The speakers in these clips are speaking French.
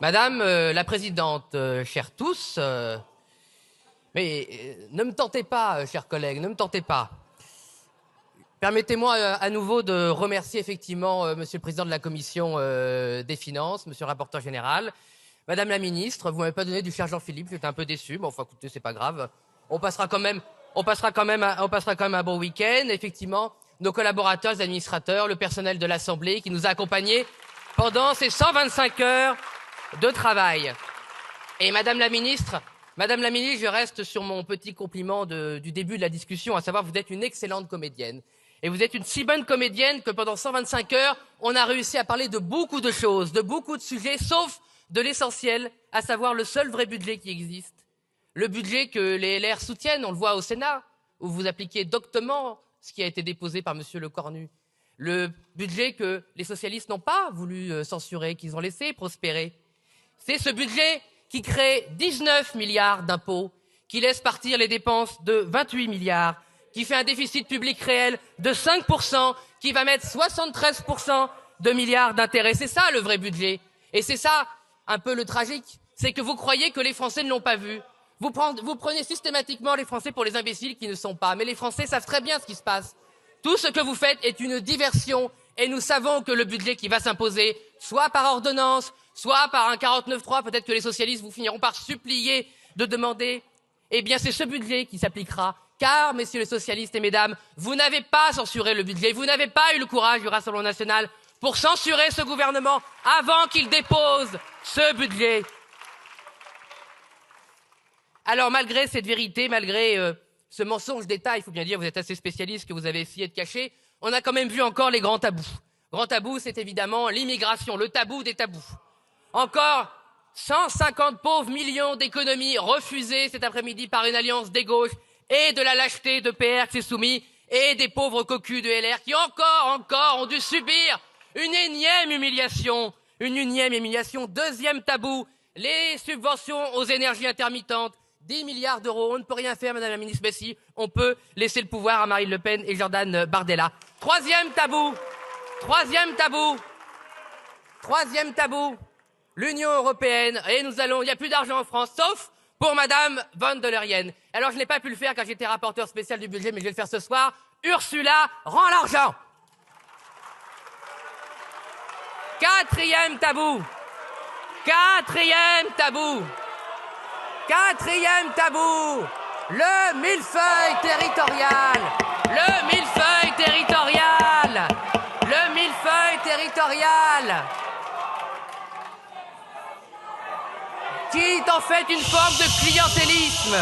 Madame la Présidente, chers tous, mais ne me tentez pas, chers collègues, ne me tentez pas. Permettez-moi à nouveau de remercier effectivement Monsieur le Président de la Commission des Finances, Monsieur le rapporteur général, Madame la Ministre, vous m'avez pas donné du cher Jean-Philippe, j'étais un peu déçu, mais enfin écoutez, c'est pas grave. On passera quand même un bon week-end. Effectivement, nos collaborateurs, les administrateurs, le personnel de l'Assemblée qui nous a accompagnés pendant ces 125 heures de travail. Et Madame la Ministre, je reste sur mon petit compliment du début de la discussion, à savoir vous êtes une excellente comédienne. Et vous êtes une si bonne comédienne que pendant 125 heures, on a réussi à parler de beaucoup de choses, de beaucoup de sujets, sauf de l'essentiel, à savoir le seul vrai budget qui existe. Le budget que les LR soutiennent, on le voit au Sénat, où vous appliquez doctement ce qui a été déposé par Monsieur Lecornu. Le budget que les socialistes n'ont pas voulu censurer, qu'ils ont laissé prospérer. C'est ce budget qui crée 19 milliards d'impôts, qui laisse partir les dépenses de 28 milliards, qui fait un déficit public réel de 5%, qui va mettre 73% de milliards d'intérêts. C'est ça le vrai budget. Et c'est ça un peu le tragique, c'est que vous croyez que les Français ne l'ont pas vu. Vous prenez systématiquement les Français pour les imbéciles qui ne sont pas. Mais les Français savent très bien ce qui se passe. Tout ce que vous faites est une diversion et nous savons que le budget qui va s'imposer, soit par ordonnance, soit par un 49.3, peut-être que les socialistes vous finiront par supplier de demander, eh bien c'est ce budget qui s'appliquera. Car, messieurs les socialistes et mesdames, vous n'avez pas censuré le budget, vous n'avez pas eu le courage du Rassemblement national pour censurer ce gouvernement avant qu'il dépose ce budget. Alors, malgré cette vérité, malgré ce mensonge d'État, il faut bien dire, vous êtes assez spécialiste que vous avez essayé de cacher, on a quand même vu encore les grands tabous. Grand tabou, c'est évidemment l'immigration, le tabou des tabous. Encore 150 pauvres millions d'économies refusées cet après-midi par une alliance des gauches et de la lâcheté de PR qui s'est soumis et des pauvres cocus de LR qui encore ont dû subir une énième humiliation. Deuxième tabou, les subventions aux énergies intermittentes. 10 milliards d'euros, on ne peut rien faire, Madame la Ministre, mais si, on peut laisser le pouvoir à Marine Le Pen et Jordan Bardella. Troisième tabou, l'Union européenne, et il n'y a plus d'argent en France, sauf pour Madame von der Leyen. Alors je n'ai pas pu le faire car j'étais rapporteur spécial du budget, mais je vais le faire ce soir. Ursula, rends l'argent. Quatrième tabou, le millefeuille territorial. Qui est en fait une forme de clientélisme.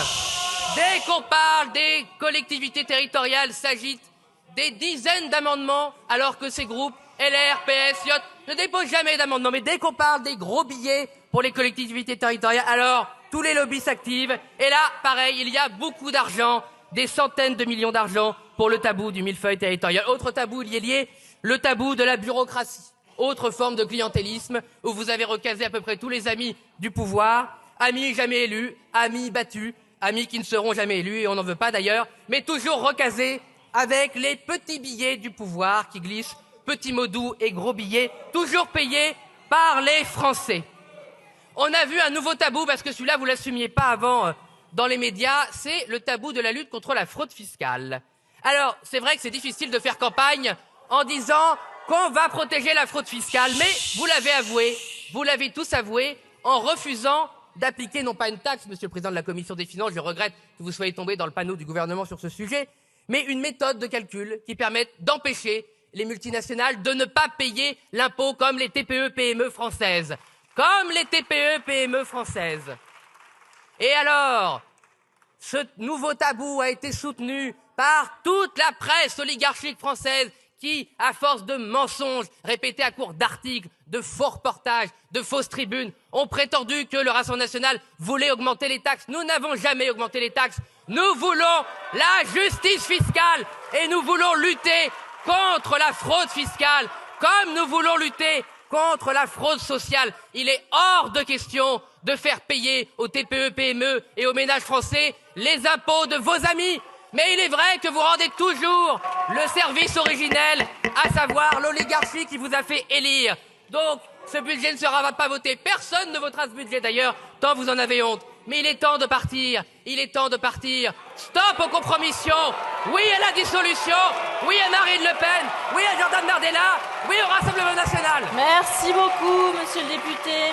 Dès qu'on parle des collectivités territoriales, s'agitent des dizaines d'amendements, alors que ces groupes, LR, PS, JOT, ne déposent jamais d'amendements. Mais dès qu'on parle des gros billets pour les collectivités territoriales, alors tous les lobbies s'activent. Et là, pareil, il y a beaucoup d'argent, des centaines de millions d'argent pour le tabou du millefeuille territorial. Autre tabou lié, le tabou de la bureaucratie. Autre forme de clientélisme où vous avez recasé à peu près tous les amis du pouvoir, amis jamais élus, amis battus, amis qui ne seront jamais élus, et on n'en veut pas d'ailleurs, mais toujours recasés avec les petits billets du pouvoir qui glissent, petits mots doux et gros billets, toujours payés par les Français. On a vu un nouveau tabou, parce que celui-là, vous ne l'assumiez pas avant dans les médias, c'est le tabou de la lutte contre la fraude fiscale. Alors, c'est vrai que c'est difficile de faire campagne en disant qu'on va protéger la fraude fiscale, mais vous l'avez avoué, vous l'avez tous avoué, en refusant d'appliquer non pas une taxe, Monsieur le Président de la Commission des Finances, je regrette que vous soyez tombé dans le panneau du gouvernement sur ce sujet, mais une méthode de calcul qui permette d'empêcher les multinationales de ne pas payer l'impôt comme les TPE-PME françaises. Et alors, ce nouveau tabou a été soutenu par toute la presse oligarchique française qui, à force de mensonges répétés à court d'articles, de faux reportages, de fausses tribunes, ont prétendu que le Rassemblement national voulait augmenter les taxes. Nous n'avons jamais augmenté les taxes. Nous voulons la justice fiscale et nous voulons lutter contre la fraude fiscale, comme nous voulons lutter contre la fraude sociale. Il est hors de question de faire payer aux TPE, PME et aux ménages français les impôts de vos amis. Mais il est vrai que vous rendez toujours le service originel, à savoir l'oligarchie qui vous a fait élire. Donc, Ce budget ne sera pas voté. Personne ne votera ce budget d'ailleurs, tant vous en avez honte. Mais il est temps de partir. Il est temps de partir. Stop aux compromissions. Oui à la dissolution. Oui à Marine Le Pen. Oui à Jordan Bardella. Oui au Rassemblement national. Merci beaucoup, monsieur le député.